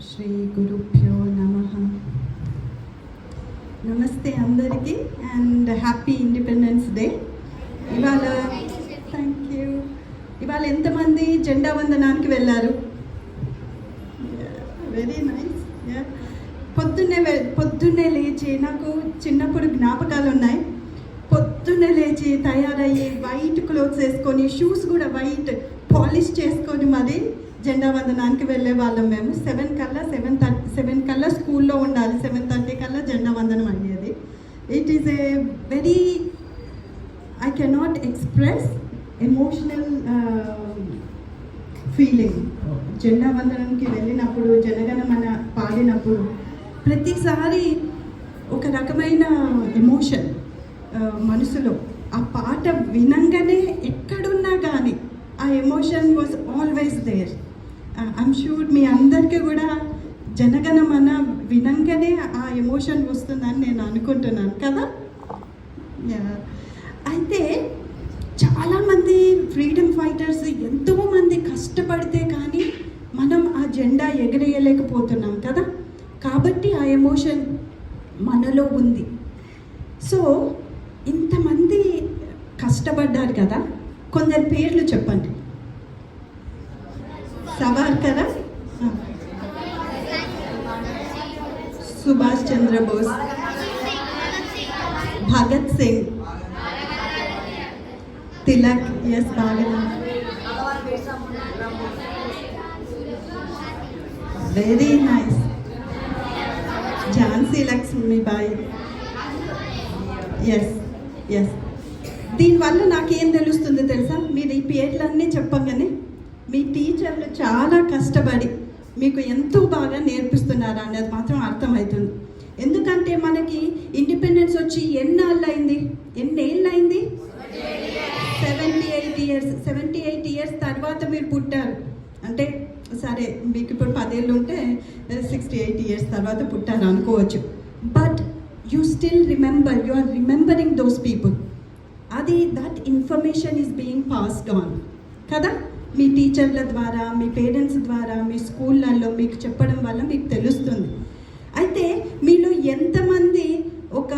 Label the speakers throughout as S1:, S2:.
S1: శ్రీ గురుభ్యో నమః. నమస్తే అందరికీ అండ్ హ్యాపీ ఇండిపెండెన్స్ డే. ఇవాళ థ్యాంక్ యూ. ఇవాళ ఎంతమంది జెండా వందనానికి వెళ్ళారు? Very nice. పొద్దున్నే లేచి, నాకు చిన్నప్పుడు జ్ఞాపకాలు ఉన్నాయి. పొద్దున్నే లేచి తయారయ్యి వైట్ క్లోత్స్ వేసుకొని, షూస్ కూడా వైట్ పాలిష్ చేసుకొని మరి జెండా వందనానికి వెళ్ళే వాళ్ళం. మేము 7 కల్లా స్కూల్లో ఉండాలి. 7:30 కల్లా జెండా వందనం అయ్యేది. It is a very, I cannot express emotional feeling. జెండా వందనానికి వెళ్ళినప్పుడు, జనగణమన పాడినప్పుడు ప్రతిసారి ఒక రకమైన ఎమోషన్ మనసులో. ఆ పాట వినంగానే ఎక్కడున్నా కానీ ఆ emotion was always there. I'm sure మీ అందరికీ కూడా జనగణమన వినంగానే ఆ ఎమోషన్ వస్తుందని నేను అనుకుంటున్నాను కదా. అయితే చాలామంది ఫ్రీడమ్ ఫైటర్స్ ఎంతోమంది కష్టపడితే కానీ మనం ఆ జెండా ఎగరేయలేకపోతున్నాం కదా. కాబట్టి ఆ ఎమోషన్ మనలో ఉంది. సో ఇంతమంది కష్టపడ్డారు కదా, కొందరు పేర్లు చెప్పండి. సవర్కర్, సుభాష్ చంద్రబోస్, భగత్ సింగ్, తిలక్, ఎస్ బాగా, very nice, Jhansi Lakshmibai, yes yes. దీనివల్ల నాకేం తెలుస్తుంది తెలుసా? మీరు ఈ పేర్లన్నీ చెప్పగానే మీ టీచర్లు చాలా కష్టపడి మీకు ఎంతో బాగా నేర్పిస్తున్నారు అన్నది మాత్రం అర్థమవుతుంది. ఎందుకంటే మనకి ఇండిపెండెన్స్ వచ్చి ఎన్నేళ్ళైంది? 78 ఇయర్స్. 78 ఇయర్స్ తర్వాత మీరు పుట్టారు అంటే సరే, మీకు ఇప్పుడు 10 ఏళ్ళు ఉంటే 68 ఇయర్స్ తర్వాత పుట్టారు అనుకోవచ్చు. But you still remember, you are remembering those people. అది that information is being passed on కదా. మీ టీచర్ల ద్వారా, మీ పేరెంట్స్ ద్వారా, మీ స్కూళ్ళల్లో మీకు చెప్పడం వల్ల మీకు తెలుస్తుంది. అయితే మీలో ఎంతమంది ఒక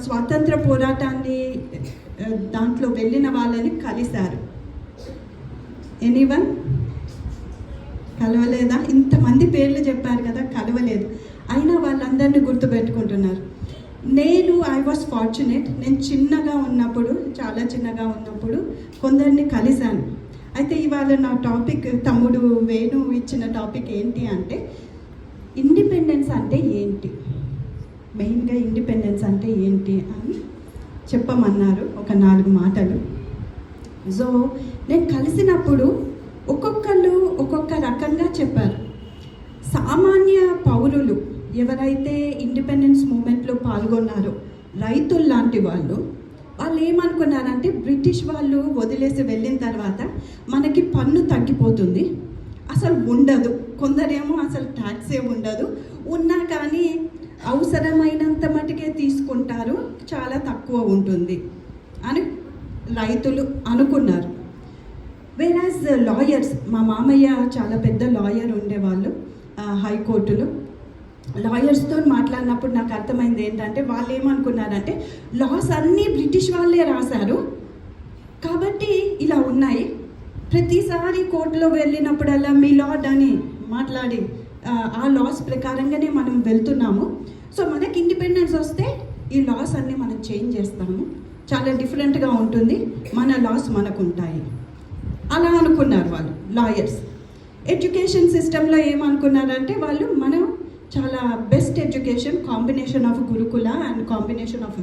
S1: స్వాతంత్ర పోరాటాన్ని దాంట్లో వెళ్ళిన వాళ్ళని కలిశారు? ఎనీవన్? కలవలేదా? ఇంతమంది పేర్లు చెప్పారు కదా, కలవలేదు. అయినా వాళ్ళందరినీ గుర్తుపెట్టుకుంటున్నారు. I was fortunate. నేను చాలా చిన్నగా ఉన్నప్పుడు కొందరిని కలిశాను. అయితే ఇవాళ నా టాపిక్, తమ్ముడు వేణు ఇచ్చిన టాపిక్ ఏంటి అంటే ఇండిపెండెన్స్ అంటే ఏంటి, మెయిన్గా ఇండిపెండెన్స్ అంటే ఏంటి అని చెప్పమన్నారు. ఒక 4 మాటలు. సో నేను కలిసినప్పుడు ఒక్కొక్కళ్ళు ఒక్కొక్క రకంగా చెప్పారు. సామాన్య పౌరులు ఎవరైతే ఇండిపెండెన్స్ మూమెంట్లో పాల్గొన్నారో, రైతులు లాంటి వాళ్ళు ఏమనుకున్నారంటే బ్రిటిష్ వాళ్ళు వదిలేసి వెళ్ళిన తర్వాత మనకి పన్ను తగ్గిపోతుంది, అసలు ఉండదు. కొందరేమో అసలు ట్యాక్సే ఉండదు, ఉన్నా కానీ అవసరమైనంత మటుకే తీసుకుంటారు, చాలా తక్కువ ఉంటుంది అని రైతులు అనుకున్నారు. వేరాజ్ లాయర్స్, మా మామయ్య చాలా పెద్ద లాయర్ ఉండేవాళ్ళు హైకోర్టులో. లాయర్స్తో మాట్లాడినప్పుడు నాకు అర్థమైంది ఏంటంటే వాళ్ళు ఏమనుకున్నారంటే లాస్ అన్నీ బ్రిటిష్ వాళ్ళే రాశారు కాబట్టి ఇలా ఉన్నాయి. ప్రతిసారి కోర్టులో వెళ్ళినప్పుడల్లా మీ లార్డ్ అని మాట్లాడి ఆ లాస్ ప్రకారంగానే మనం వెళ్తున్నాము. సో మనకి ఇండిపెండెన్స్ వస్తే ఈ లాస్ అన్నీ మనం చేంజ్ చేస్తాము, చాలా డిఫరెంట్గా ఉంటుంది, మన లాస్ మనకు ఉంటాయి అలా అనుకున్నారు వాళ్ళు లాయర్స్. ఎడ్యుకేషన్ సిస్టంలో ఏమనుకున్నారంటే వాళ్ళు మనం చాలా బెస్ట్ ఎడ్యుకేషన్, కాంబినేషన్ ఆఫ్ గురుకుల and combination of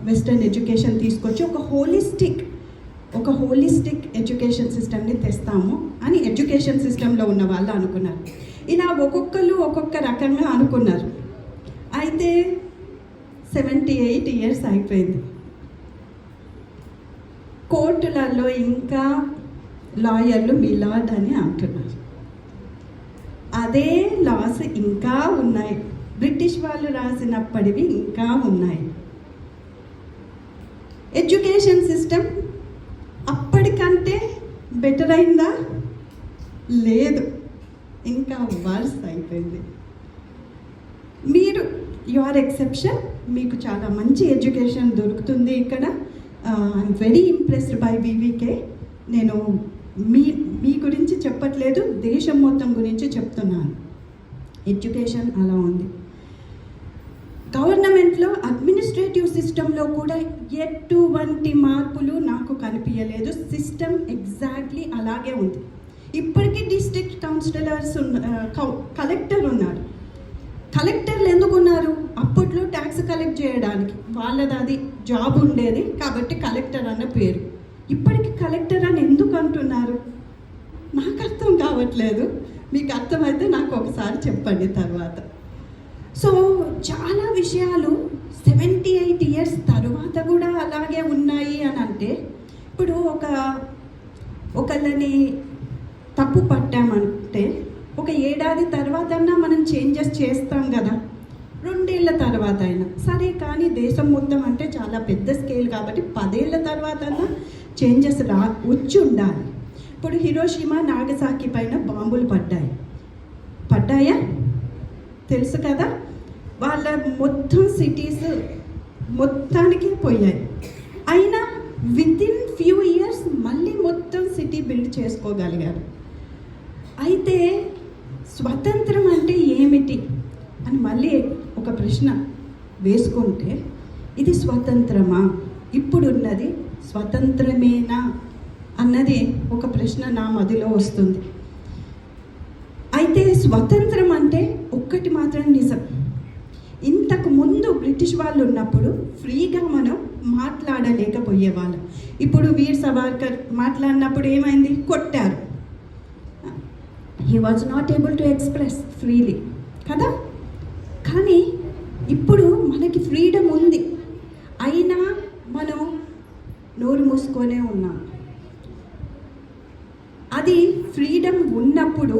S1: western education తీసుకొచ్చి ఒక హోలిస్టిక్ ఎడ్యుకేషన్ సిస్టమ్ని తెస్తాము అని ఎడ్యుకేషన్ సిస్టంలో ఉన్న వాళ్ళు అనుకున్నారు. ఇలా ఒక్కొక్కరు ఒక్కొక్క రకంగా అనుకున్నారు. అయితే 78 ఇయర్స్ అయిపోయింది. కోర్టులలో ఇంకా లాయర్లు మీ లార్డ్ అని అంటున్నారు. అదే లాస్ ఇంకా ఉన్నాయి, బ్రిటిష్ వాళ్ళు రాసినప్పటివి ఇంకా ఉన్నాయి. ఎడ్యుకేషన్ సిస్టమ్ అప్పటికంటే బెటర్ అయిందా? లేదు. ఇంకా వర్స్ అయిపోయింది. మీరు యు ఆర్ ఎక్సెప్షన్, మీకు చాలా మంచి ఎడ్యుకేషన్ దొరుకుతుంది ఇక్కడ. I'm very impressed by VVK. నేను మీ గురించి చెప్పట్లేదు, దేశం మొత్తం గురించి చెప్తున్నాను. ఎడ్యుకేషన్ అలా ఉంది. గవర్నమెంట్లో అడ్మినిస్ట్రేటివ్ సిస్టంలో కూడా ఎటువంటి మార్పులు నాకు కనిపించలేదు. సిస్టమ్ ఎగ్జాక్ట్లీ అలాగే ఉంది. ఇప్పటికీ డిస్ట్రిక్ట్ కౌన్సిలర్స్ కలెక్టర్ ఉన్నారు. కలెక్టర్లు ఎందుకు ఉన్నారు? అప్పట్లో ట్యాక్స్ కలెక్ట్ చేయడానికి వాళ్ళది అది జాబ్ ఉండేది కాబట్టి కలెక్టర్ అన్న పేరు. ఇప్పటికి కలెక్టర్ అని ఎందుకు అంటున్నారు? నాకు అర్థం కావట్లేదు. మీకు అర్థమైతే నాకు ఒకసారి చెప్పండి తర్వాత. సో చాలా విషయాలు 78 ఇయర్స్ తర్వాత కూడా అలాగే ఉన్నాయి అని అంటే, ఇప్పుడు ఒకళ్ళని తప్పు పట్టామంటే ఒక ఏడాది తర్వాత మనం చేంజెస్ చేస్తాం కదా, 2 ఏళ్ళ తర్వాత అయినా సరే. కానీ దేశం మొత్తం అంటే చాలా పెద్ద స్కేల్ కాబట్టి 10 ఏళ్ళ తర్వాత చేంజెస్ వచ్చి ఉండాలి. ఇప్పుడు హిరోషిమా నాగసాకి పైన బాంబులు పడ్డాయా తెలుసు కదా. వాళ్ళ మొత్తం సిటీస్ మొత్తానికి పోయాయి. అయినా వితిన్ ఫ్యూ ఇయర్స్ మళ్ళీ మొత్తం సిటీ బిల్డ్ చేసుకోగలిగారు. అయితే స్వతంత్రం అంటే ఏమిటి అని మళ్ళీ ఒక ప్రశ్న వేసుకుంటే, ఇది స్వతంత్రమా, ఇప్పుడున్నది స్వతంత్రమేనా అన్నది ఒక ప్రశ్న నా మదిలో వస్తుంది. అయితే స్వతంత్రం అంటే ఒక్కటి మాత్రం నిజం, ఇంతకు ముందు బ్రిటిష్ వాళ్ళు ఉన్నప్పుడు ఫ్రీగా మనం మాట్లాడలేకపోయేవాళ్ళం. ఇప్పుడు వీర్ సవార్కర్ మాట్లాడినప్పుడు ఏమైంది? కొట్టారు. He was not able to express freely కదా. కానీ ఇప్పుడు మనకి ఫ్రీడమ్ ఉంది, అయినా మనం నోరు మూసుకొనే ఉన్నాం. అది ఫ్రీడమ్ ఉన్నప్పుడు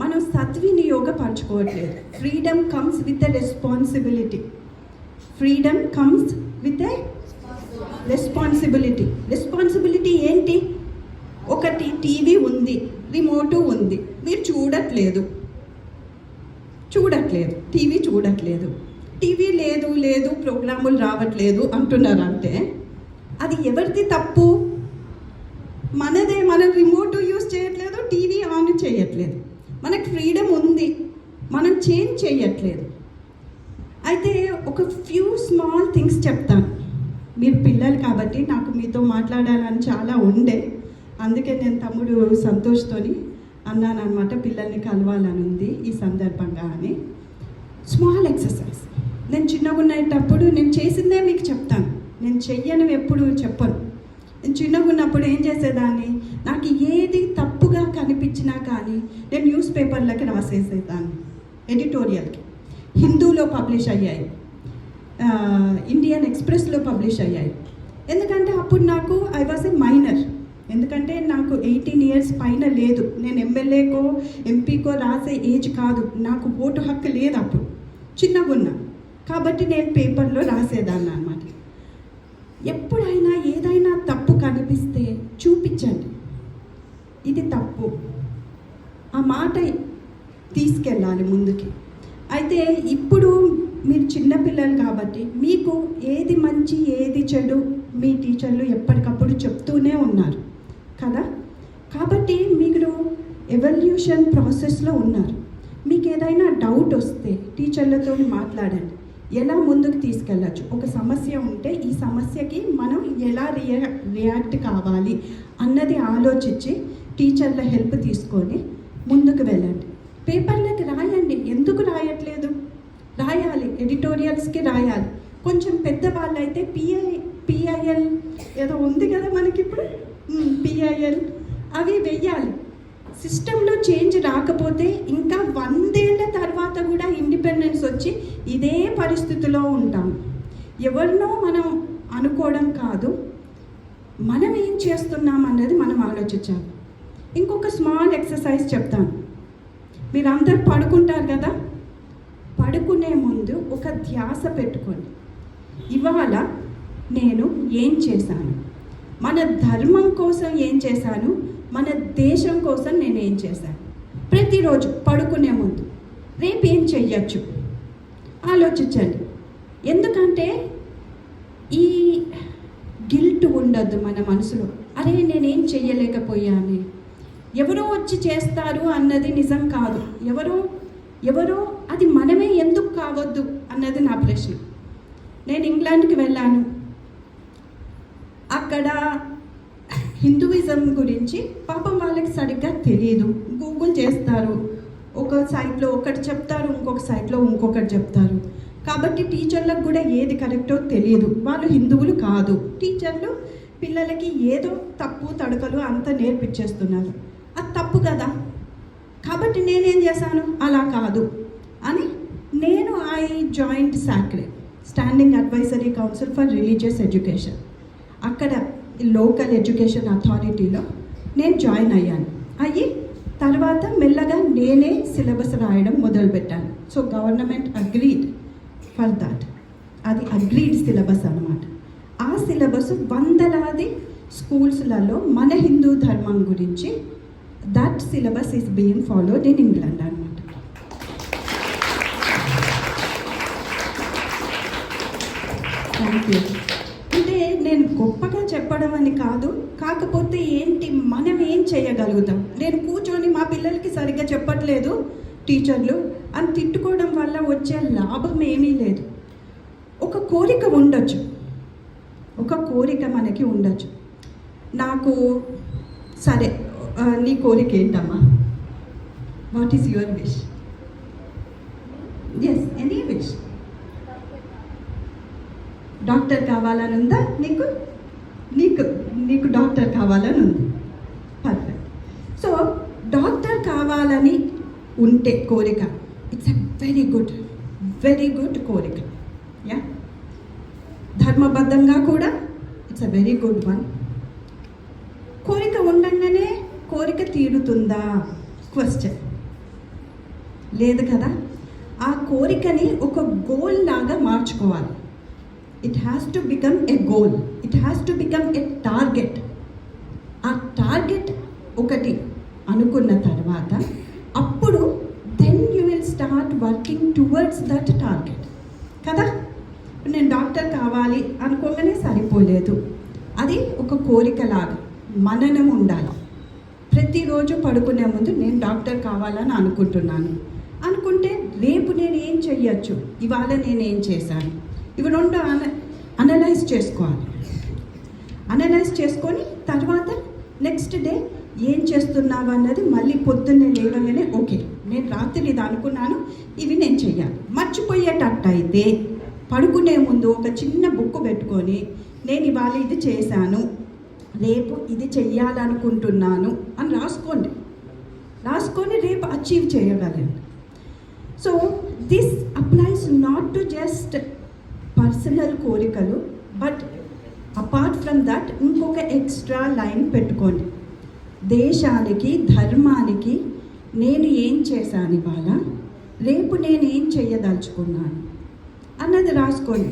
S1: మనం సద్వినియోగపరచుకోవట్లేదు. Freedom comes with a responsibility. Freedom comes with a responsibility. Responsibility ఏంటి? ఒకటి టీవీ ఉంది, రిమోటు ఉంది, మీరు చూడట్లేదు, టీవీ చూడట్లేదు, టీవీ లేదు ప్రోగ్రాములు రావట్లేదు అంటున్నారంటే అది ఎవరిది తప్పు? మనదే. మనం రిమోట్ యూజ్ చేయట్లేదు, టీవీ ఆన్ చేయట్లేదు. మనకు ఫ్రీడమ్ ఉంది, మనం చేంజ్ చేయట్లేదు. అయితే ఒక ఫ్యూ స్మాల్ థింగ్స్ చెప్తాను. మీరు పిల్లలు కాబట్టి నాకు మీతో మాట్లాడాలని చాలా ఉండే, అందుకే నేను తమ్ముడు సంతోష్తోని అన్నాను అనమాట, పిల్లల్ని కలవాలని ఉంది ఈ సందర్భంగా అని. Small exercise. నేను చిన్నగా ఉండేటప్పుడు నేను చేసిందే మీకు చెప్తాను, నేను చెయ్యను ఎప్పుడు చెప్పను. నేను చిన్నగా ఉన్నప్పుడు ఏం చేసేదాన్ని, నాకు ఏది తప్పుగా కనిపించినా కానీ నేను న్యూస్ పేపర్లకి రాసేసేదాన్ని, ఎడిటోరియల్కి. హిందూలో పబ్లిష్ అయ్యాయి, ఇండియన్ ఎక్స్ప్రెస్లో పబ్లిష్ అయ్యాయి. ఎందుకంటే అప్పుడు నాకు ఐ వాజ్ ఏ మైనర్, ఎందుకంటే నాకు 18 ఇయర్స్ పైన లేదు. నేను ఎమ్మెల్యేకో ఎంపీకో రాసే ఏజ్ కాదు, నాకు ఓటు హక్కు లేదు అప్పుడు, చిన్నగా ఉన్నా. కాబట్టి నేను పేపర్లో రాసేదాన్ని అన్నమాట. ఎప్పుడైనా ఏదైనా తప్పు కనిపిస్తే చూపించండి, ఇది తప్పు, ఆ మాట తీసుకెళ్ళాలి ముందుకి. అయితే ఇప్పుడు మీరు చిన్నపిల్లలు కాబట్టి మీకు ఏది మంచి ఏది చెడు మీ టీచర్లు ఎప్పటికప్పుడు చెప్తూనే ఉన్నారు కదా. కాబట్టి మీరు ఎవల్యూషన్ ప్రాసెస్లో ఉన్నారు. మీకు ఏదైనా డౌట్ వస్తే టీచర్లతో మాట్లాడండి, ఎలా ముందుకు తీసుకెళ్ళచ్చు. ఒక సమస్య ఉంటే ఈ సమస్యకి మనం ఎలా రియాక్ట్ కావాలి అన్నది ఆలోచించి టీచర్ల హెల్ప్ తీసుకొని ముందుకు వెళ్ళండి. పేపర్లకి రాయండి, ఎందుకు రాయట్లేదు? రాయాలి, ఎడిటోరియల్స్కి రాయాలి. కొంచెం పెద్దవాళ్ళు అయితే పిఐఎల్ ఏదో ఉంది కదా మనకి ఇప్పుడు, పిఐఎల్ అవి వెయ్యాలి. సిస్టంలో చేంజ్ రాకపోతే ఇంకా 100 ఏళ్ళ తర్వాత కూడా ఇండిపెండెన్స్ వచ్చి ఇదే పరిస్థితిలో ఉంటాం. ఎవరినో మనం అనుకోవడం కాదు, మనం ఏం చేస్తున్నాం అన్నది మనం ఆలోచించాలి. ఇంకొక స్మాల్ ఎక్సర్సైజ్ చెప్తాను. మీరందరూ పడుకుంటారు కదా, పడుకునే ముందు ఒక ధ్యాస పెట్టుకోండి. ఇవాళ నేను ఏం చేశాను, మన ధర్మం కోసం ఏం చేశాను, మన దేశం కోసం నేను ఏం చేశాను. ప్రతిరోజు పడుకునే ముందు రేపు ఏం చెయ్యొచ్చు ఆలోచించండి. ఎందుకంటే ఈ గిల్ట్ ఉండద్దు మన మనసులో, అరే నేనేం చెయ్యలేకపోయాను, ఎవరో వచ్చి చేస్తారు అన్నది నిజం కాదు, ఎవరో అది మనమే ఎందుకు కావద్దు అన్నది నా ప్రశ్న. నేను ఇంగ్లాండ్కి వెళ్ళాను, అక్కడ హిందూయిజం గురించి పాపం వాళ్ళకి సరిగ్గా తెలియదు, గూగుల్ చేస్తారు, ఒక సైట్లో ఒకటి చెప్తారు, ఇంకొక సైట్లో ఇంకొకటి చెప్తారు. కాబట్టి టీచర్లకు కూడా ఏది కరెక్టో తెలియదు, వాళ్ళు హిందువులు కాదు, టీచర్లు పిల్లలకి ఏదో తప్పు తడకలు అంతా నేర్పించేస్తున్నారు, అది తప్పు కదా. కాబట్టి నేనేం చేశాను, అలా కాదు అని నేను I joined SACRE standing advisory council for religious education, అక్కడ లోకల్ ఎడ్యుకేషన్ అథారిటీలో నేను జాయిన్ అయ్యి తర్వాత మెల్లగా నేనే సిలబస్ రాయడం మొదలుపెట్టాను. So government agreed for that, అది అగ్రీడ్ సిలబస్ అన్నమాట. ఆ సిలబస్ వందలాది స్కూల్స్లలో మన హిందూ ధర్మం గురించి that syllabus is being followed in England అన్నమాట. Thank you. అంటే నేను గొప్పగా చెప్పడం అని కాదు, కాకపోతే ఏంటి మనం ఏం చేయగలుగుతాం. నేను కూర్చొని మా పిల్లలకి సరిగ్గా చెప్పట్లేదు టీచర్లు అని తిట్టుకోవడం వల్ల వచ్చే లాభం ఏమీ లేదు. ఒక కోరిక ఉండొచ్చు, ఒక కోరిక మనకి ఉండొచ్చు. నాకు సరే నీ కోరిక ఏంటమ్మా, what is your wish? Yes, any wish. Doctor కావాలని ఉందా నీకు? నీకు డాక్టర్ కావాలని ఉంది, పర్ఫెక్ట్. సో డాక్టర్ కావాలని ఉంటే కోరిక, ఇట్స్ ఎ వెరీ గుడ్ కోరిక. యా, ధర్మబద్ధంగా కూడా it's a very good one. కోరిక ఉండగానే కోరిక తీరుతుందా? క్వశ్చన్ లేదు కదా. ఆ కోరికని ఒక గోల్ లాగా మార్చుకోవాలి. It has to become a goal, it has to become a target. ఆ టార్గెట్ ఒకటి అనుకున్న తర్వాత అప్పుడు then you will start working towards that target కదా. నేను డాక్టర్ కావాలి అనుకోగానే సరిపోలేదు, అది ఒక కోరికలాగా మననం ఉండాలి. ప్రతిరోజు పడుకునే ముందు నేను డాక్టర్ కావాలని అనుకుంటే రేపు నేను ఏం చెయ్యొచ్చు, ఇవాళ నేను ఏం చేశాను, ఇవి రెండు అనలైజ్ చేసుకోవాలి. అనలైజ్ చేసుకొని తర్వాత నెక్స్ట్ డే ఏం చేస్తున్నావు అన్నది మళ్ళీ పొద్దున్నే లేవగానే ఓకే నేను రాత్రి ఇది అనుకున్నాను, ఇవి నేను చెయ్యాలి. మర్చిపోయేటట్టు అయితే పడుకునే ముందు ఒక చిన్న బుక్ పెట్టుకొని నేను ఇవాళ ఇది చేశాను, రేపు ఇది చెయ్యాలనుకుంటున్నాను అని రాసుకొని రేపు అచీవ్ చేయగలండి. So this applies not to just personal కోరికలు, బట్ అపార్ట్ ఫ్రమ్ దట్ ఇంకొక ఎక్స్ట్రా లైన్ పెట్టుకోండి. దేశానికి, ధర్మానికి నేను ఏం చేశాను ఇవాళ, రేపు నేను ఏం చెయ్యదలుచుకున్నాను అన్నది రాసుకోండి.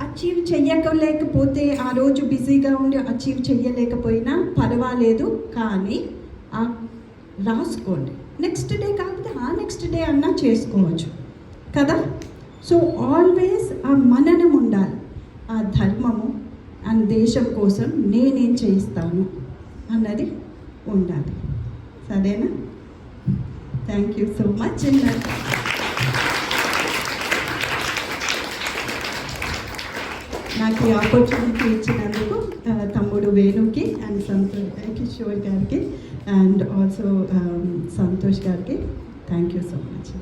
S1: అచీవ్ చెయ్యలేకపోతే ఆ రోజు బిజీగా ఉండి అచీవ్ చెయ్యలేకపోయినా పర్వాలేదు, కానీ రాసుకోండి. నెక్స్ట్ డే కాకపోతే ఆ నెక్స్ట్ డే అన్నా చేసుకోవచ్చు కదా. సో ఆల్వేస్ ఆ మననం ఉండాలి, ఆ ధర్మము అండ్ దేశం కోసం నేనేం చేయిస్తాను అన్నది ఉండాలి. సరేనా? Thank you so much. నాకు ఈ ఆపర్చునిటీ ఇచ్చినందుకు తమ్ముడు వేణుకి అండ్ కిషోర్ గారికి అండ్ ఆల్సో సంతోష్ గారికి థ్యాంక్ యూ సో మచ్.